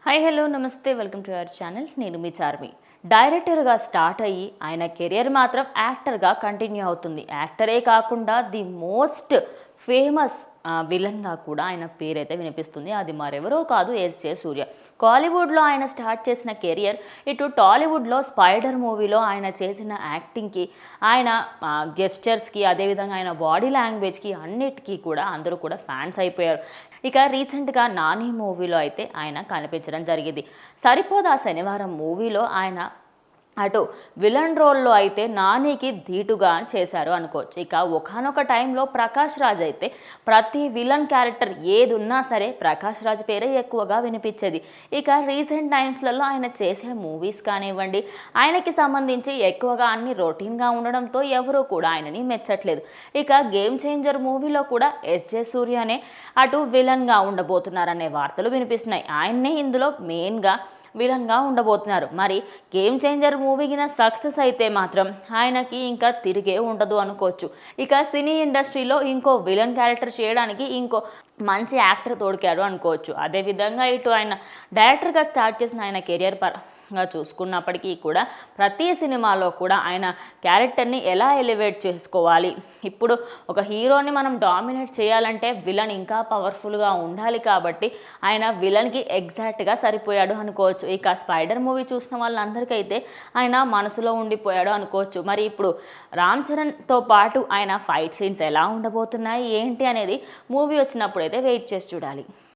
Hi hello నమస్తే welcome to our channel. నేను మీ చార్మి. డైరెక్టర్గా స్టార్ట్ అయ్యి ఆయన కెరియర్ మాత్రం యాక్టర్గా కంటిన్యూ అవుతుంది. యాక్టరే కాకుండా ది మోస్ట్ ఫేమస్ విలన్గా కూడా ఆయన పేరైతే వినిపిస్తుంది. అది మరెవరో కాదు, ఎస్జే సూర్య. కాలీవుడ్లో ఆయన స్టార్ట్ చేసిన కెరియర్, ఇటు టాలీవుడ్లో స్పైడర్ మూవీలో ఆయన చేసిన యాక్టింగ్కి, ఆయన గెస్చర్స్కి, అదేవిధంగా ఆయన బాడీ లాంగ్వేజ్కి అన్నిటికీ కూడా అందరూ కూడా ఫ్యాన్స్ అయిపోయారు. ఇక రీసెంట్గా నాని మూవీలో అయితే ఆయన కనిపించడం జరిగింది. సరిపోదా శనివారం మూవీలో ఆయన అటు విలన్ రోల్లో అయితే నానికి ధీటుగా చేశారు అనుకోవచ్చు. ఇక ఒకానొక టైంలో ప్రకాష్ రాజ్ అయితే ప్రతి విలన్ క్యారెక్టర్ ఏది ఉన్నా సరే ప్రకాష్ రాజ్ పేరే ఎక్కువగా వినిపించేది. ఇక రీసెంట్ టైమ్స్లలో ఆయన చేసే మూవీస్ కానివ్వండి, ఆయనకి సంబంధించి ఎక్కువగా అన్ని రొటీన్గా ఉండడంతో ఎవరూ కూడా ఆయనని మెచ్చట్లేదు. ఇక గేమ్ చేంజర్ మూవీలో కూడా ఎస్జే సూర్యనే అటు విలన్గా ఉండబోతున్నారనే వార్తలు వినిపిస్తున్నాయి. ఆయన్నే ఇందులో మెయిన్గా విలన్గా ఉండబోతున్నారు. మరి గేమ్ చేంజర్ మూవీకి సక్సెస్ అయితే మాత్రం ఆయనకి ఇంకా తిరిగే ఉండదు అనుకోవచ్చు. ఇక సినీ ఇండస్ట్రీలో ఇంకో విలన్ క్యారెక్టర్ చేయడానికి ఇంకో మంచి యాక్టర్ తోడికాడు అనుకోవచ్చు. అదేవిధంగా ఇటు ఆయన డైరెక్టర్గా స్టార్ట్ చేసిన ఆయన కెరియర్ చూసుకున్నప్పటికీ కూడా ప్రతి సినిమాలో కూడా ఆయన క్యారెక్టర్ని ఎలా ఎలివేట్ చేసుకోవాలి, ఇప్పుడు ఒక హీరోని మనం డామినేట్ చేయాలంటే విలన్ ఇంకా పవర్ఫుల్గా ఉండాలి, కాబట్టి ఆయన విలన్కి ఎగ్జాక్ట్గా సరిపోయాడు అనుకోవచ్చు. ఇక స్పైడర్ మూవీ చూసిన వాళ్ళందరికైతే ఆయన మనసులో ఉండిపోయాడు అనుకోవచ్చు. మరి ఇప్పుడు రామ్ చరణ్తో పాటు ఆయన ఫైట్ సీన్స్ ఎలా ఉండబోతున్నాయి ఏంటి అనేది మూవీ వచ్చినప్పుడు అయితే వెయిట్ చేసి చూడాలి.